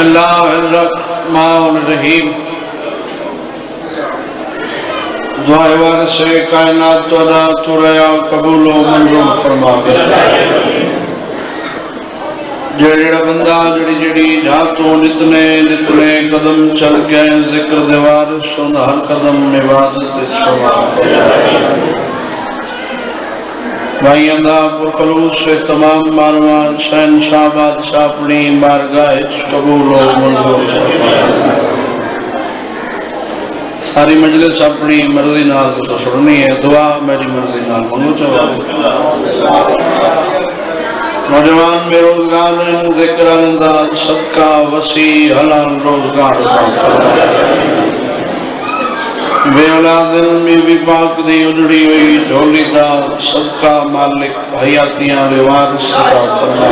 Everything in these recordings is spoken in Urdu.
اللہ الرحمن الرحیم دعائے وارث کائنات توڑا چوریا قبول و منظور فرما جڑا بندہ جڑی جھاتوں نتنے قدم چل گئے ذکر دیوار سن ہر قدم عبادت شما بھائی اللہ پرخلوص سے تمام ماروان شہنشاہ بادشاہ اپنی بارگاہ قبول و منظور فرما ساری مجلس اپنی مرضی نال تو سننی ہے دعا میری مرضی نال منو چاہو نوجوان میں روزگار ذکر انداز صدقہ وسیع حلال روزگار بے اولاد علمی بھی پاک دی اجڑی ہوئی جھولی دا صدقہ مالک حیاتیاں وارث عطا فرما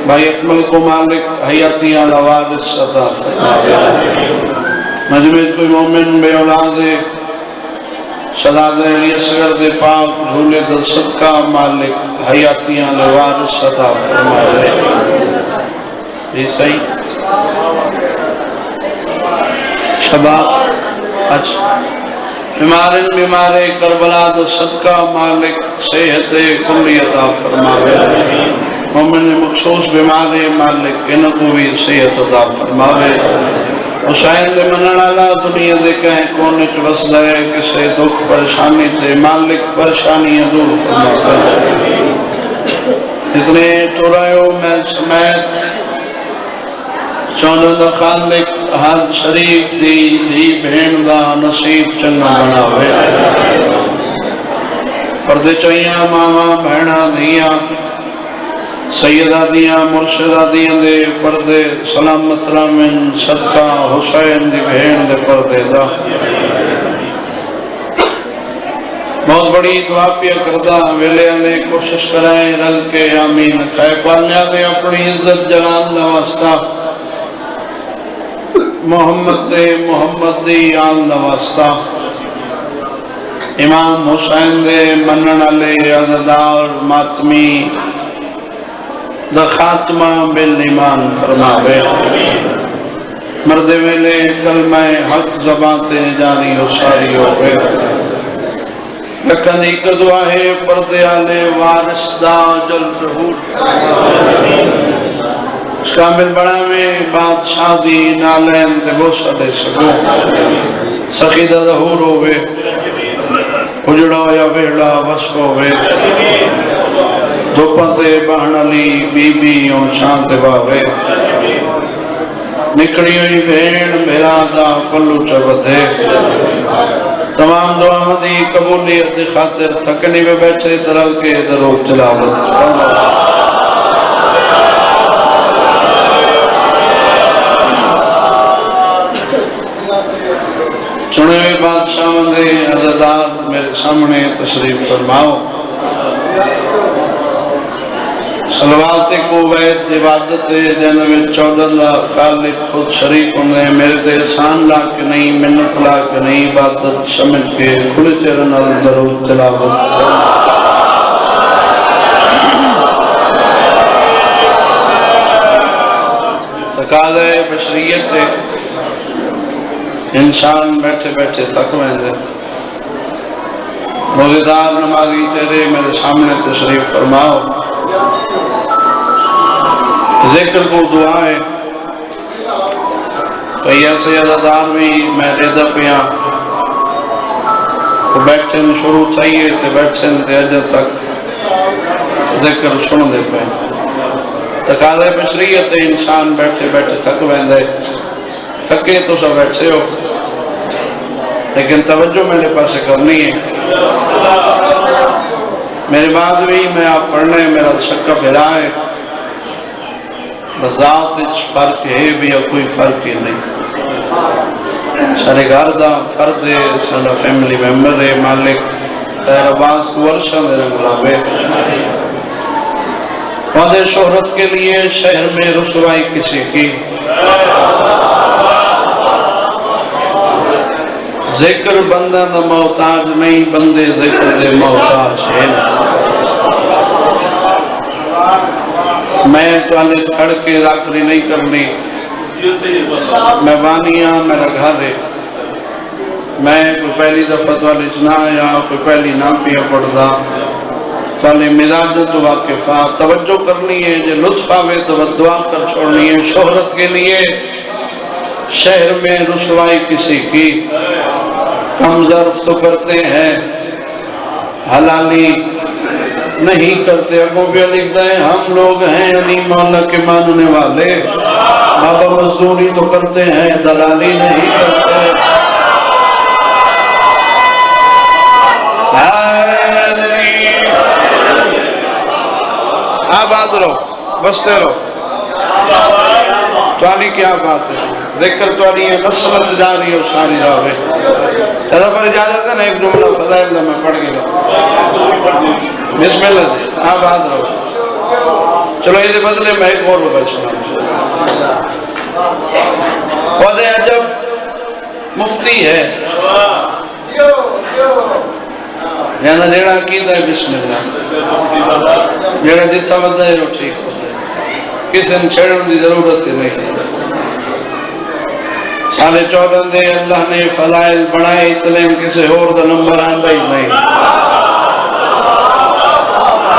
بھائی اکمل کو مالک حیاتیاں وارث عطا فرما مجمع کوئی مومن بے اولاد سلاد علی اصغر دے پاک جھولے دا صدقہ مالک حیاتیاں وارث عطا فرما یہ صحیح شباب بیمارے کربلا دا صدقہ مالک صحت کلی عطا فرما مومن مخصوص بیمارے مالک ان کو بھی صحت عطا فرما حسین دے منن والا دنیا دے کہیں کونے چ وسدا ہے کسے دکھ پریشانی تے مالک پریشانی دور فرما اتنے چورایو میں سمیت چونوں دا خالق ہر شریف دی بہن دا نصیب چنگا بناوے پردے چاہیاں ماما بہنا دیا سیدہ دیاں مرشدہ دیاں دے پردے سلامت رامن صدقہ حسین دی بہن دے پردے دا بہت بڑی دعا پیا کردہ ویلے علیہ کوشش کرائیں رل کے آمین خیر پالنیا دے اپنی عزت جلال نواستا محمد دی آل نواستا امام حسین دے منن علیہ عزدار ماتمی دا خاتمہ بالایمان فرماوے مرد ویلے کلمہ حق زبانتے جاری و ساری ہوئے لکھن ایک دعا ہے پردے آلے وارث دا جل ظہور اس کامل بڑا میں بادشاہ دی نالین تے وہ سڑے سکو سخی دا ظہور ہوئے اجڑا یا ویڑا وسپ ہوئے دوپتے بہنالی بی بی اور شانت باوے نکڑی ہوئی بہن میرا دا پلو چبتے تمام دعا دی قبولیت خاطر تھکنی میں بیٹھے درل کے درود تلاوت چنے ہوئے بادشاہ مندے عزدار میرے سامنے تشریف فرماؤ صلوات قوت عبادت جن میں 14 خالق خود شریک ہونے میرے دے احسان لا کے نہیں منت لا کے نہیں عبادت سمجھ کے کھلے چرن درود تلاوت تقاضے بشریت انسان بیٹھے بیٹھے تک ویندے روزدار نمازی تیرے میرے سامنے تشریف فرماؤ ذکر کو دعا ہے کئی ایسے عزدار بھی میں ریدہ پیا وہ بیٹھن شروع چاہیے تھے بیٹھن دے اجر تک ذکر سن دے پہ تقاضے بشریت انسان بیٹھے بیٹھے تھک ویندے تھکے تو سب بیٹھے ہو لیکن توجہ میرے پاس کرنی ہے میرے بعد بھی میں آپ پڑھنے میرا شکہ بھرا ہے بذات فرق ہے بھی یا کوئی فرق ہی نہیں سارے گھر دا فرد ہے سارا فیملی ممبر ہے مالک خیر عباس کو ورشہ دے رنگلابے وعدے شہرت کے لیے شہر میں رسوائی کسی کی ذکر بندہ دا محتاج نہیں بندے ذکر دے محتاج ہے میں تو آنے کھڑ کے ذاکری نہیں کرنی، میں وانیاں میرا گھر ہے، میں کوئی پہلی دفعہ تو آنے چنا یا کوئی پہلی نام پیا پڑھ دا تو آنے مزاج تو واقفہ توجہ کرنی ہے، جو لطف آوے تو دعا کر چھوڑنی ہے۔ شہرت کے لیے شہر میں رسوائی کسی کی کم ظرف تو کرتے ہیں، حلالی نہیں کرتے۔ ابو بھی لکھتا ہے ہم لوگ ہیں علی مولا کے ماننے والے، بابا مزدوری تو کرتے ہیں دلالی نہیں کرتے۔ آباد رہو، بستے رہو، توانی کیا بات ہے، ذکر توانی ہے، مسلط جاری ہو ساری راوے۔ چلو پر اجازت ہے نا ایک جملہ فضائل میں پڑھ گیا، بسم اللہ جی، آباد رہو۔ چلو یہ بدلے میں ایک اور ربا سنا۔ خود عجب مفتی ہے، یہاں جیڑا عقیدہ ہے بسم اللہ، جیڑا جتھا ودا ہے وہ ٹھیک ہوتا ہے، کسی نے چھڑن دی ضرورت ہی نہیں۔ سالے 14 دے اللہ نے فضائل بنائے اتنے کسی اور دا نمبر آندہ ہی نہیں۔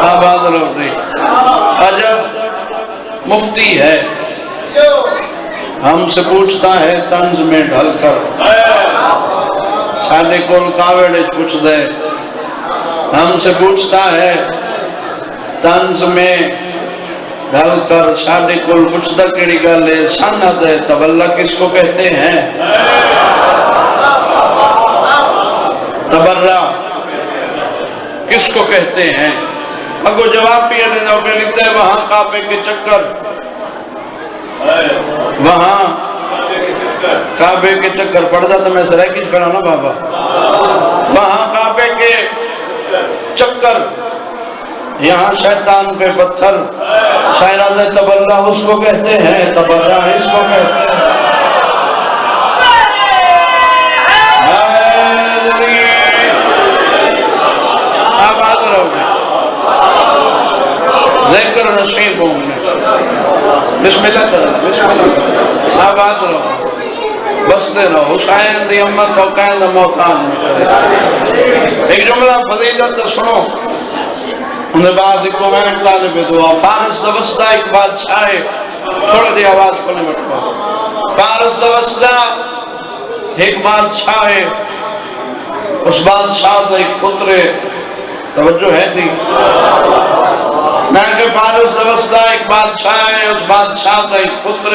آباد رہو نہیں، عجب مفتی ہے، ہم سے پوچھتا ہے طنز میں ڈھل کر، سالے کول کاوڑے پوچھ دے، ہم سے پوچھتا ہے طنز میں ڈھل کر، شادی کل کچھ دا کیڑی گل ہے، سند ہے، تبلہ کس کو کہتے ہیں؟ تبرہ کس کو کہتے ہیں؟ اگو جواب بھی ہے جو پہ لکھتا ہے وہاں کعبے کے چکر، وہاں کعبے کے چکر پڑھ جاتا میں سرائے کی کھڑا نا بابا، وہاں کعبے کے چکر، یہاں شیطان پہ پتھر، شاعرہ تبرہ اس کو کہتے ہیں، تبرہ اس کو کہتے ہیں۔ آباد رہو گے، ذکر نصیب ہوں گے، بسم اللہ تعالیٰ، بسم اللہ، آباد رہو، بستے رہو، حسین دی امت کو قید موتان میں کرے۔ ایک جملہ فضیلت سنو، انہیں بعد ایک میں طالب دعا، فارس دوستہ ایک بادشاہ ہے، تھوڑا دی آواز کو نہیں بٹھوا، فارس دوستہ ایک بادشاہ ہے، اس بادشاہ دا ایک پتر، توجہ ہے دی، میں کہ فارس دوستہ ایک بادشاہ ہے، اس بادشاہ دا ایک پتر،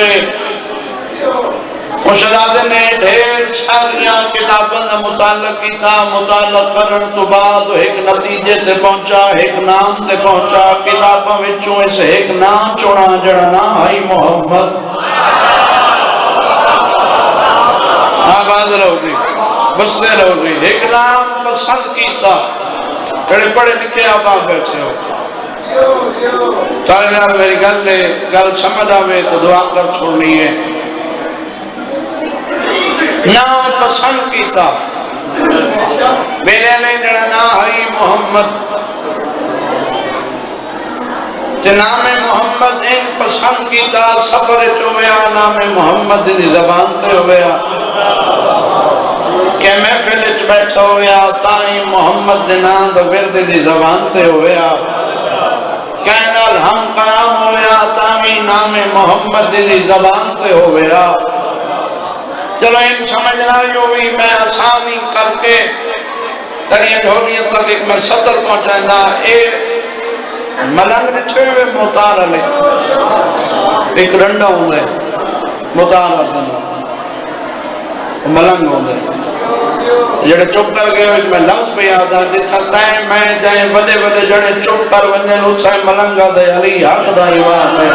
مشہدہ نے ڈھیر ساریاں کتابوں نے مطالعہ کیتا، مطالعہ کرن تو بعد ایک نتیجے تے پہنچا، ایک نام تے پہنچا، کتابوں وچوں اس ایک نام چونا جڑا نام ہے محمد۔ آباد رہو گی، بستے رہو گی، ایک نام پسند کیتا، بڑے بڑے لکھے آبا بیٹھے ہو، سارے نام میری گل سمجھ آوے تو دعا کر چھوڑنی ہے۔ نام پسند کیتا، میرے نے جڑا نام ہے محمد، نام محمد ان پسند کیتا، سفر چویا نام محمد دی زبان تے ہویا، کہ محفل چ بیٹھا ہویا تائیں محمد دی نام دا ورد دی زبان تے ہویا، کہنا ہم قیام ہویا تائیں نام محمد دی زبان تے ہویا۔ چلو ان سمجھنا جو بھی میں آسانی کر کے ترین دھونیت تک ایک میں سطر پہنچائندہ، اے ملنگ نچھے ہوئے موتار علی ایک رنڈا ہوں گے موتار علی ملنگ ہوں گے، جڑے چپ کر گئے ایک میں لفظ پہ یاد آ جتھا تائیں میں جائیں بڑے بڑے جڑے چپ کر ونجن اتھائیں ملنگا دے علی حق دا ایوان ہے۔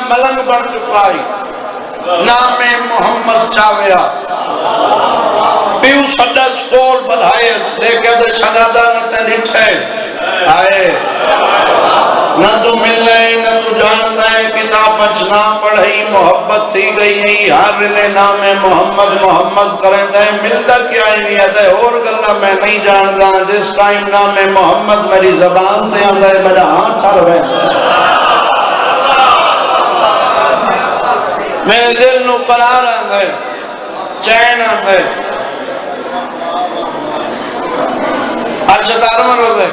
ملنگ بن چکا ہے نام محمد چاویا پیو سڈا سکول بدھائے لے کے دے شہزادہ نہ ڈٹھے آئے نہ تو ملنے نہ تو جاننا ہے کتاب اچھنا پڑھائی محبت تھی گئی ہے ہر لے نام محمد محمد کریں دے ملتا کیا ہی نہیں ہے اور گلہ میں نہیں جانتا جس ٹائم نام محمد میری زبان تے آندہ ہے میرا ہاتھ چل رہے میرے دل نو قرار آندہ ہے چین آندہ ہے آج ستارہ من ہو گئے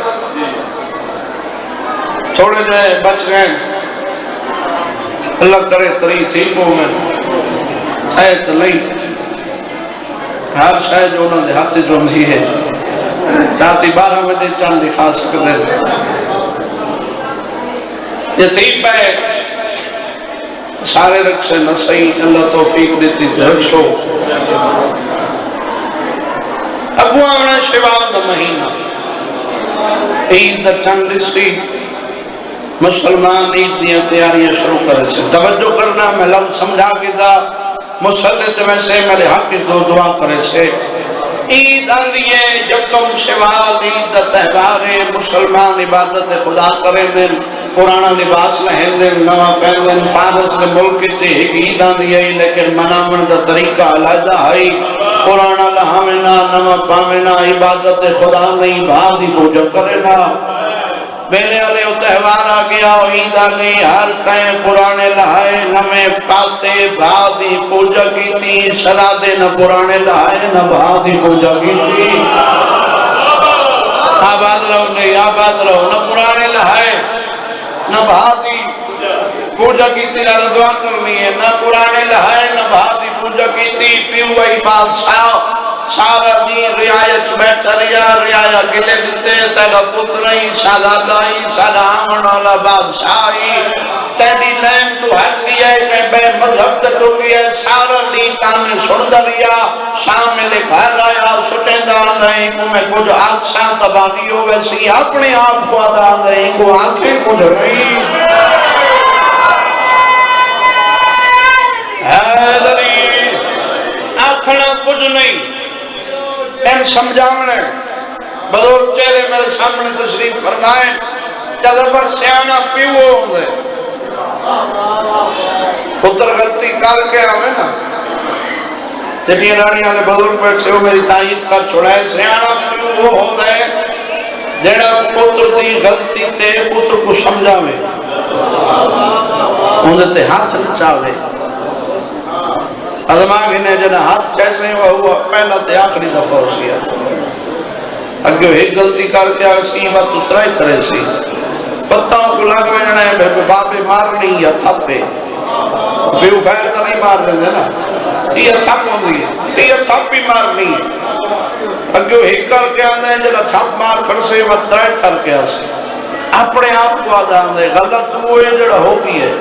تھوڑے جائے بچ گئے اللہ کرے تری ٹھیک ہو میں ہے تو نہیں ہر شاید جو انہوں نے ہاتھ جو نہیں ہے راتی 12 بجے چاند دکھا سکتے یہ ٹھیک ہے سارے رکھ سے نسائی اللہ توفیق دیتی رکھو اگوا انہیں شوال دا مہینہ عید دا چند لسٹی مسلمان عید دیا تیاریاں شروع کرے سے توجہ کرنا میں لفظ سمجھا کی دا مسلط میں سے میرے حق کی دو دعا کرے سے عید آلیے یکم شوال عید دا تہوارے مسلمان عبادت خدا کرے دن پرانا لباس لہن دن نوا پہن دن فارس کے ملک تے ایک عید آلیے لیکن منامن دا طریقہ علیحدہ ہے پرانا لہامنا نوا پامنا عبادت خدا نہیں بھادی پوجا کرنا بیلے علیہ تہوار آ گیا عید آلی ہر کہیں پرانے لہائے نمیں پاتے بھادی پوجا کی تھی سلا دے نہ پرانے لہائے نہ بھادی پوجا کی تھی آباد رہو نہیں آباد رہو نہ پرانے لہائے نہ بھادی پوجا کی تھی دعا کرنی ہے نہ پرانے لہائے نہ بھادی پوجا کی تھی پیوئی بادشاہ سارا دین رعایت بیٹھا ریا گلے دیتے تیرا پترائی شہزادائی سارا آمن والا بادشاہی تیری لین تو ہٹ گیا ہے کہ بے مذہب تٹو گیا ہے سارا دین تانے سڑدہ ریا شام میں لے گھر آیا سٹے دان رہے کو میں کچھ آنکھاں تباہی ہو ویسی اپنے آپ کو آدھان رہے کو آنکھیں کچھ رہی حیدری آنکھنا کچھ نہیں ان سمجھامنے بزرگ چہرے میرے سامنے تشریف فرمائیں جب پر سیانہ پیو ہوں گے پتر غلطی کر کے آوے نا جبھی رانی آنے بزرگ بیٹھے ہو میری تائید کر چھوڑائے سیانہ پیو ہوں گے جیڑا پتر دی غلطی تے پتر کو سمجھاوے انہیں تے ہاتھ چاہوے ازمان گھنے جنہ ہاتھ کیسے ہوا ہوا پہلا تے آخری دفعہ ہو سیا اگر ایک غلطی کر کے آسی بات اترائی کرے سی پتاوں کو لگ میں جنہ ہے بابے مارنی یا تھپے بیو فائر تا نہیں مار رہے ہیں نا یہ تھپ ہوں گی یہ تھپ بھی مارنی ہے اگر ایک کر کے آنے ہیں جنہ تھپ مار کر سے اترائی کر کے آسی اپنے آپ کو آدھان دے غلط ہوئے جنہ ہو بھی ہے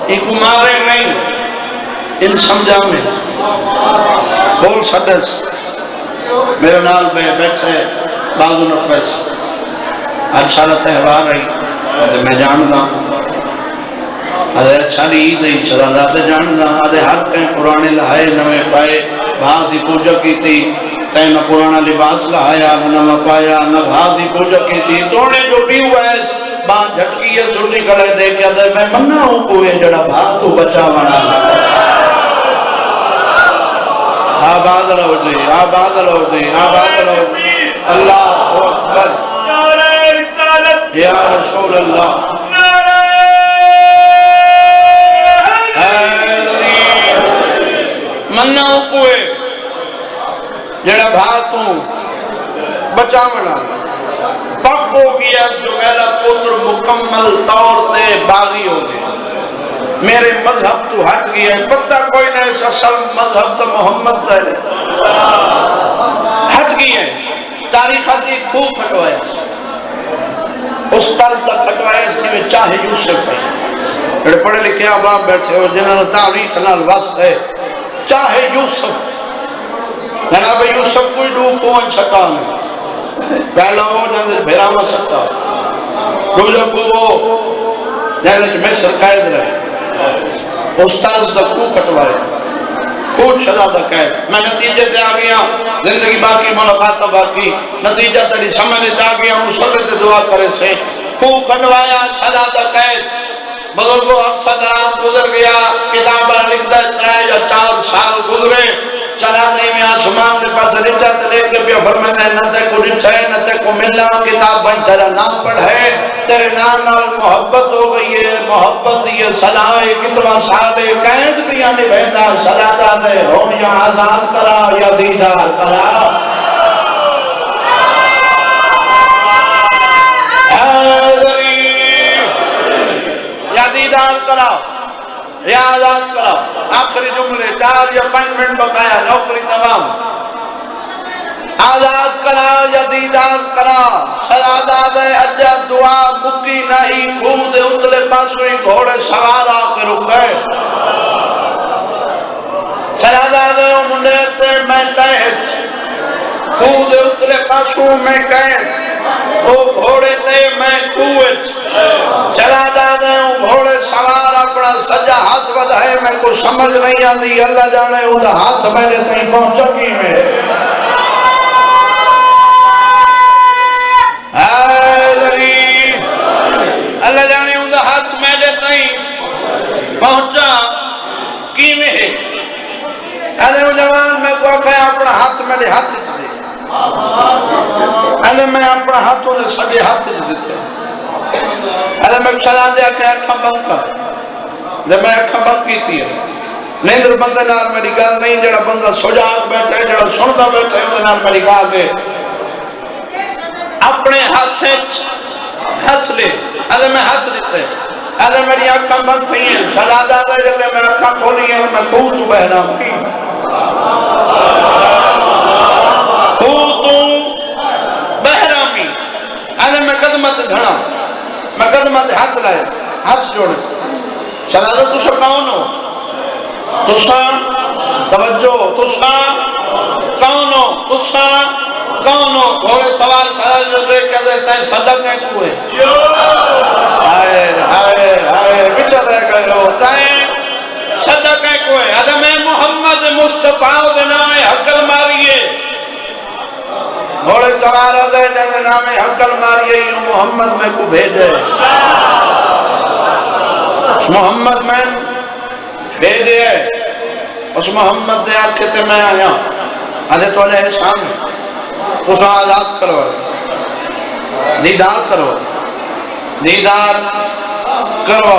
ایک مارے نہیں ان سمجھا میں بول سدس میرے نال میں بیٹھے بازو نفس آج سارا تہوار رہی میں جاننا آدھے اچھا عید ہے چلا داتے جاننا آدھے ہر کہیں پرانے لہائے نوے پائے بھاگ دی پوجا کی تھی تین پرانا لباس لہایا نہ پایا نہ بھاگ دی پوجا کی تھی توڑے جو بھی ہوا ہے بات جھٹکی ہے سوٹی کلے دے کیا دے میں منہ ہوں کوئے جڑا بھاگ تو بچا مڑا آباد رہو جی آباد رہو جی آباد رہو اللہ اکبر یا رسول اللہ منہ ہوں کوئے جڑا بھاگ تو بچا مڑا پک ہو گیا جو میرا پتر مکمل طور تے باغی ہو گیا میرے مذہب تو ہٹ گیا ہے پتہ کوئی نہیں اصل مذہب تو محمد رہے ہٹ گیا ہے تاریخ آتی خوب کھٹوایا اس طرز تک کھٹوایا اس میں چاہے یوسف ہے پڑھے پڑھے لکھے عوام بیٹھے ہو جنہوں نے تاریخ نال واسط ہے چاہے یوسف جناب یوسف کوئی ڈوب کون چھٹا نہیں پہلا ہو جنہوں بھیرا میں سکتا روزہ کو جہاں میں سرقائد رہے استاذ دا کو کٹوائے خود شہزادہ قید میں نتیجے تے آ گیا زندگی باقی ملاقات باقی نتیجہ تیری سمجھ آ گیا مسلح تے دعا کرے سے کو کٹوایا شہزادہ قید بزرگوں عرصہ درام گزر گیا کتابہ لکھتا 3 یا 4 سال گزرے چلا نہیں میں آسمان کے پاس رچا تلے کے پیا فرمائے نہ تے کو رچا ہے نہ تے کو ملنا کتاب بن تیرا نام پڑھے تیرے نام نال محبت ہو گئی ہے محبت یہ صلاح کتنا صاحب قید بھی آنے بہتا صلاح دے ہون یا آزاد کرا یا دیدار کرا یا دیدار کرا یا آزاد کرا آخری جملے 4 یا 5 منٹ بقایا نوکری تمام آزاد کرا یا دیدار کرا سلادہ دے اجا دعا مکی نہیں خود اتلے پاسویں گھوڑے سوار آ کے رکھے سلادہ دے منڈے تے میں قید خود اتلے پاسوں میں قید او گھوڑے تے میں قوت سلادہ دے گھوڑے سوار اپنا سجا ہاتھ بدھائے میں کو سمجھ نہیں آتی اللہ جانے وہ ہاتھ میرے تئیں پہنچا کی میں اللہ جانے وہ ہاتھ میرے تئیں پہنچا کی میں اللہ جوان میں کو کہا اپنا ہاتھ میرے ہاتھ دے اللہ میں اپنا ہاتھوں نے سجے ہاتھ دیتے اللہ میں سلام دیا کہ اکھا بند کر جب میں اکھا بند کی تھی نیندر بندے نال میری گل نہیں جڑا بندہ سجاگ بیٹھے جڑا سندا بیٹھے انہوں نال میری گل کے اپنے ہاتھ لے اللہ میں ہاتھ دیتے اللہ میری اکھا بند تھی ہیں سلادہ دے جلے میں اکھا کھولی ہیں میں خوب تو بہنا کی خوب تو بہرا می اللہ میں قدمت دھڑا میں قدمت ہاتھ لائے ہاتھ جوڑے سلادہ تو سا کون ہو تو سا توجہ تو سا کون ہو تو سا کون ہو گھوڑے سوال سلادہ جو دیکھ کے دیتا ہے صدقہ کوئے ہائے ہائے ہائے بچہ رہ گئے ہو صدقہ کوئے ادھا میں محمد مصطفیٰ دے نام حقل ماریے گھوڑے سوال دے نام حقل ماریے محمد میں کو بھیجے اس محمد میں بھیجے اس محمد دے آنکھے تے میں آیا آدھے تو علیہ السلام اس آزاد کرو دیدار کرو دیدار کرو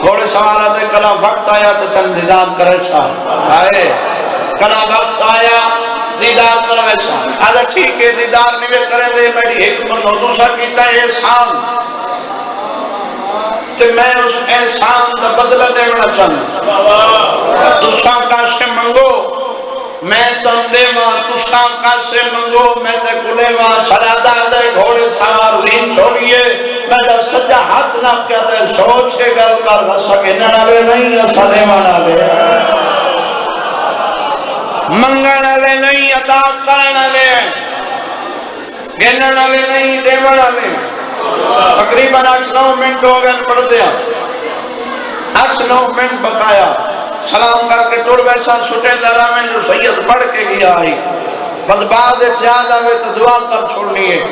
گھوڑے سوال دے کلا وقت آیا تو تن دیدار کرے سا آئے کلا وقت آیا دیدار کرے سا آدھا ٹھیک ہے دیدار نہیں کرے دے میری حکمت ہو دوسرا کیتا ہے احسان تو میں اس احسان کا بدلہ دینا چاہتا دوسرا کاشے منگو میں تم دے ماں دوسرا کاشے منگو میں تے کلے ماں سلادہ دے گھوڑے سوار زین چھوڑیے میں جب سجا ہاتھ نہ کیا دے سوچ کے گل کر بسا کے نڑا لے نہیں یا سدے مانا لے منگانا لے نہیں عطا کرنا لے گننا لے نہیں دیوڑا لے تقریباً 8-9 منٹ ہو گئے پڑھ دیا 8-9 منٹ بقایا سلام کر کے ٹور ویسا سٹے دارا میں جو سید پڑھ کے گیا آئی بس بعد اتیاد آوے تو دعا کر چھوڑنی ہے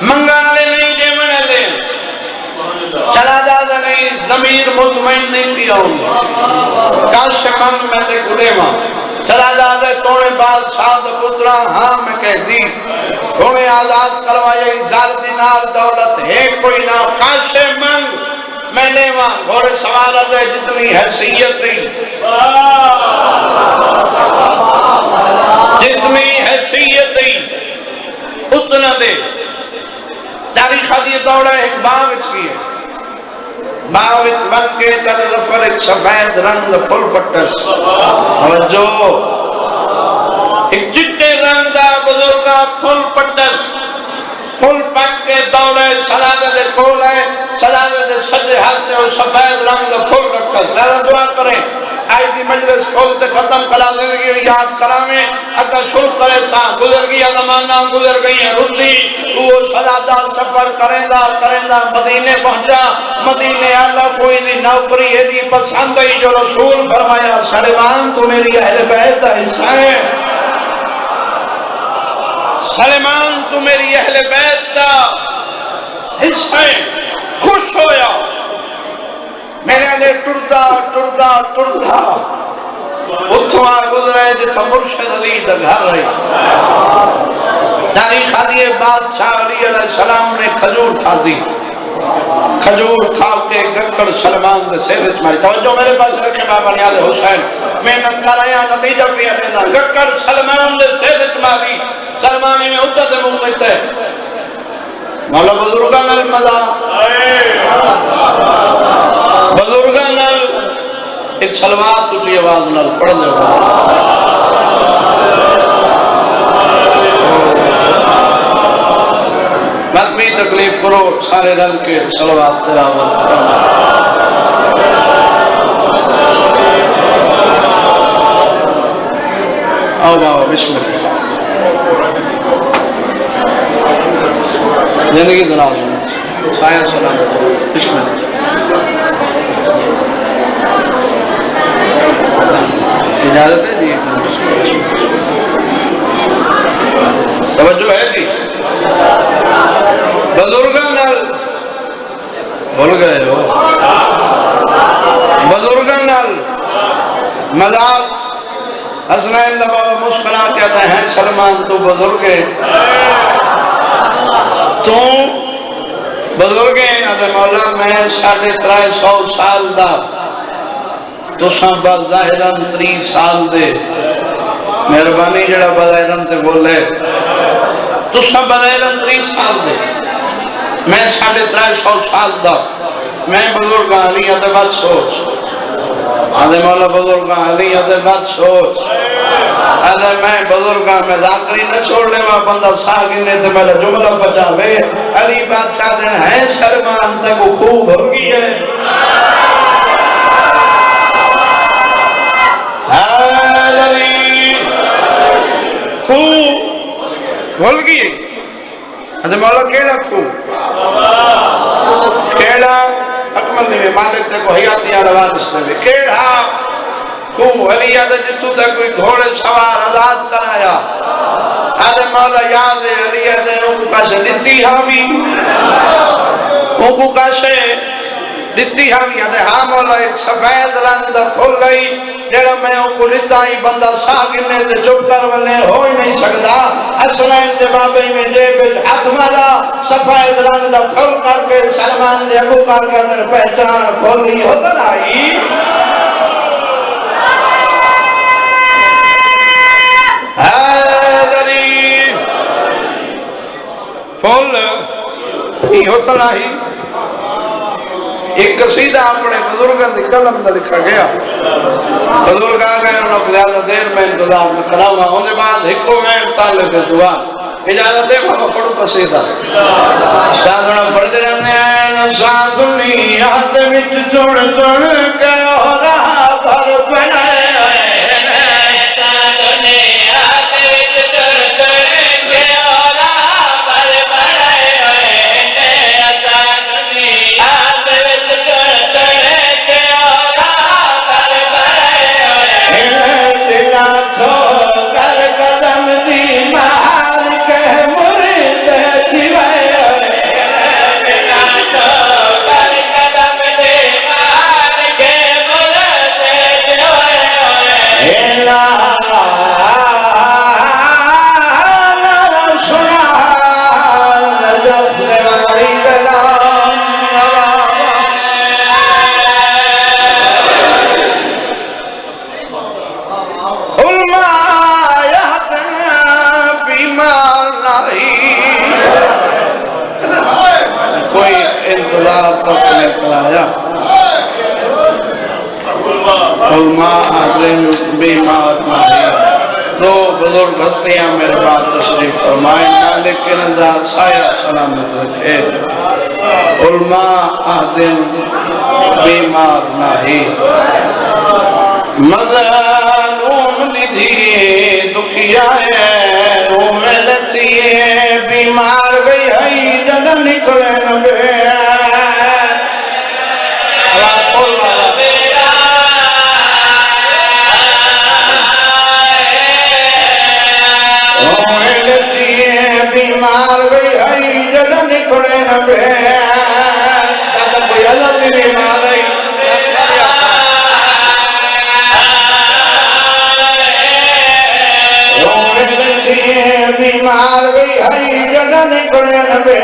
منگانا لے نہیں دیوڑا لے چلا جاتا نہیں ضمیر مطمئن نہیں کیا ہوں کاش من میں تے گلے ماں چلا جاتے توڑے بعد شاد پترا ہاں میں کہہ دی انہیں آزاد کروائی زار دینار دولت ہے کوئی نہ کاش من میں نے وہاں گھوڑے سوارا دے جتنی حیثیت دی جتنی حیثیت دی اتنا دے تاریخ دی دوڑا ایک باوچ کی ہے باوچ بن کے تلفر ایک سفید رنگ پھل پٹس اور جو ایک چٹے رنگ دا بزرگا پھل پٹس پھل پٹ کے دوڑے سلادہ دے کھولے سلادہ دے سجے ہاتھے اور سفید رنگ دا پھل رکھس لہذا دعا کریں آئی دی مجلس کھولتے ختم کرا زندگی یاد کراویں اگر شروع کرے سا گزر گیا زمانہ گزر گئی ہیں رتی وہ سلادہ سفر کریں دا مدینے پہنچا مدینے اللہ کوئی دی نوکری ایڈی پسند ہی جو رسول فرمایا سلیمان تو میری اہل بیت کا حصہ ہے سلیمان تو میری اہل بیت کا حصہ ہے خوش ہویا میرے لئے ٹردہ اتھواں گزرے جتھا مرشد علی دا گھر رہی تاریخ آدھی بادشاہ علی علیہ السلام نے کھجور کھا دی کھجور کھا کے گکڑ سلمان دے سیرت ماری توجہ میرے پاس رکھے بابا نیاز حسین محنت کر رہے ہیں نتیجہ پیا دینا گکڑ سلمان دے سیرت ماری سلمانی میں اتھا دے منہ پیتا ہے مولا بزرگاں نال مزا بزرگاں نال ایک سلوات اٹھی آواز نال پڑھ لے مت بھی تکلیف کرو سارے رل کے سلوات تلاوت کرو آؤ باؤ بسم اللہ زندگی دراز سایہ سلام بسم اللہ اجازت ہے جی توجہ ہے جی بزرگاں نال بھول گئے ہو بزرگاں نال مذاق حسنین بابا مسکرا کہتا ہے سلمان تو بزرگ ہے تو بزرگ ہیں ادھے مولا میں 350 سال دا تو ساں بظاہران 30 سال دے مہربانی جڑا بظاہران تے بولے تو ساں بظاہران 30 سال دے میں 350 سال دا میں بزرگ علی ادھے بات سوچ ادھے مولا بزرگ علی ادھے بات سوچ ادھے میں بزرگاں میں ذاکری نہ چھوڑ لے وہاں بندہ ساگنے تے میرا جملہ بچاوے علی بادشاہ دن ہے سلمان تک وہ خوب ہو گئی ہے علی خوب بھول گئی ادھے مولا کیڑا خوب کیڑا اکمل نے مالک تے کو حیاتیاں روانس نے کیڑا خوب علی آدھے جتو تے کوئی گھوڑے سوار آزاد کرایا آدھے مولا یاد ہے علی آدھے ان کو کاشے دیتی ہامی ان کو کاشے دیتی ہامی آدھے ہاں مولا ایک سفید رنگ دا پھول گئی جیڑا میں ان کو لیتا ہی بندہ ساکنے دے چپ کر ونے ہو ہی نہیں سکتا حسنین دے بابے میں جیب ہاتھ مارا سفید رنگ دا پھول کر کے سلمان دے ابو کر کے در پہچان کھولی ہوتا نہیں حیدری پھول ہی ہوتا نہیں ایک قصیدہ اپنے بزرگاں دی قلم دا لکھا گیا بزرگ آگئے انہوں نے زیادہ دیر میں انتظام میں کراما ہونے بعد ہکو میں طالب دعا اجازت ہے میں پڑھوں قصیدہ سادھنا پڑھتے رہنے ہیں نسان دنیات وچ چوڑ چوڑ کے ہو رہا بھر بنائے علماء عظیم بیمار ماہی دو بزرگ ہستیاں میرے بات تشریف فرمائیں مالک کے نظر سایہ سلامت رکھے علماء عظیم بیمار ماہی مظلوم دیے دکھیا ہے رو میں لتی ہے بیمار گئی ہے جگہ نکلے نبے آواز کھول رو میں لتی ہے بیمار گئی ہے جگہ نکلے نبے دادا کوئی اللہ بھی بیمار ہے بیمار گئی ہری جگہ نکلے نبے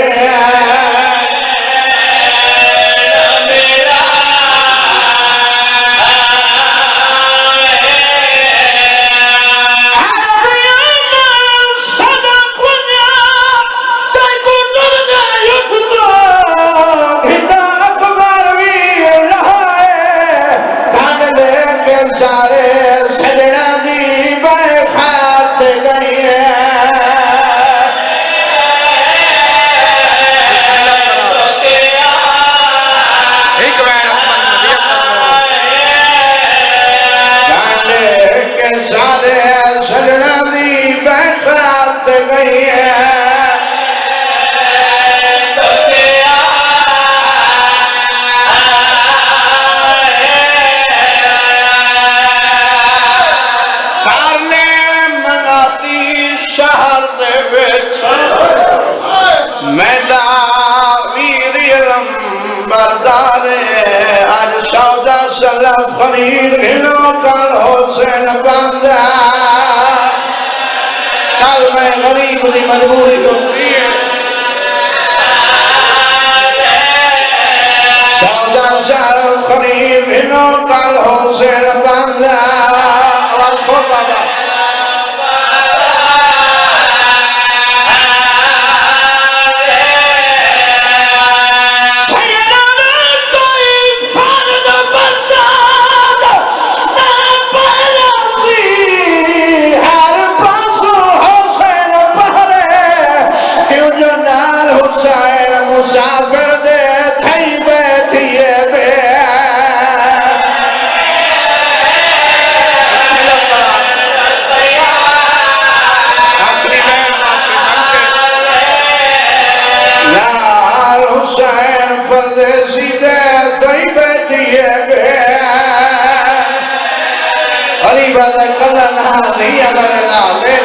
خرید گھنوں کل حسین باندھا کل میں غریب دی مجبوری کو سودا شرف خرید گھنوں کل حسین باندھا آواز کھول بابا مسافر دے تھئی بیٹھئے بے یار حسین پردیسی دے تھئی بیٹھئے بے غریب دے کلنہ دیا میرے نالے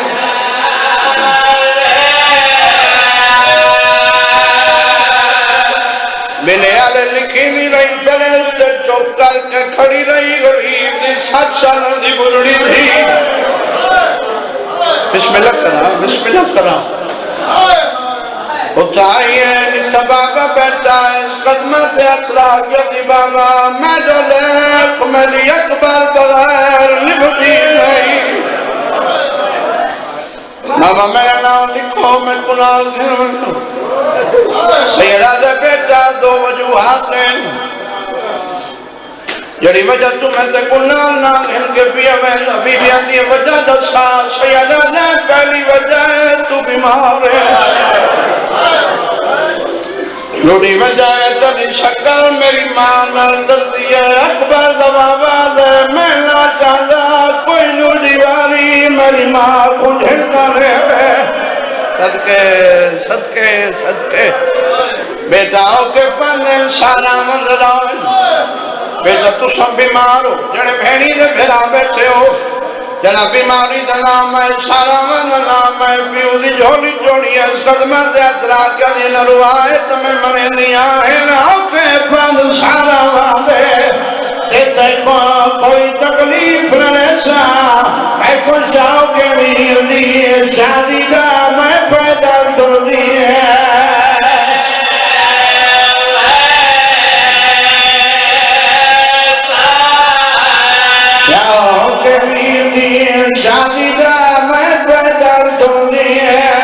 مینے آلے لکھی نہیں رہی فلسطے چوپ کر کے کھڑی رہی غریب دی 7 سال دی بڑھڑی تھی بسم اللہ کرا اتائیے اتھا بابا بیٹھا ہے اس قدمت اخلاق دی بابا میں جو لیک میری اکبر بغیر لبتی نہیں بابا میرا نام لکھو میں کنال گھر سیدہ دے بیٹا 2 وجوہات ہیں جڑی وجہ تمہیں تے کنال نہ ان کے پیا میں ابھی بھی آتی ہے وجہ دسا سیدہ دے پہلی وجہ ہے تو بیمار ہے لوڑی وجہ ہے تنی شکر میری ماں نردل دیئے اکبر دبابا دے میں نہ چاہتا کوئی لوڑی والی میری ماں کو جھنکا رہے صدقے بیٹاؤ کے پانے سارا منظر آئے بیٹا تو سب بیمار ہو جڑے بھینی دے بھیرا بیٹھے ہو جنا بیماری دا نام ہے سارا منظر نام ہے پیو دی جھولی جوڑی ہے اس قدمت دے اتراک کا دین روائے تمہیں منے دیا ہے ناؤ کے پاند سارا واندے دیتے کوئی تکلیف نہ رسا میں کچھ جاؤ کے ویر دیئے شادی کا میں پیدل در دیئے جاؤ کے ویر دیئے شادی کا میں پیدل در دیئے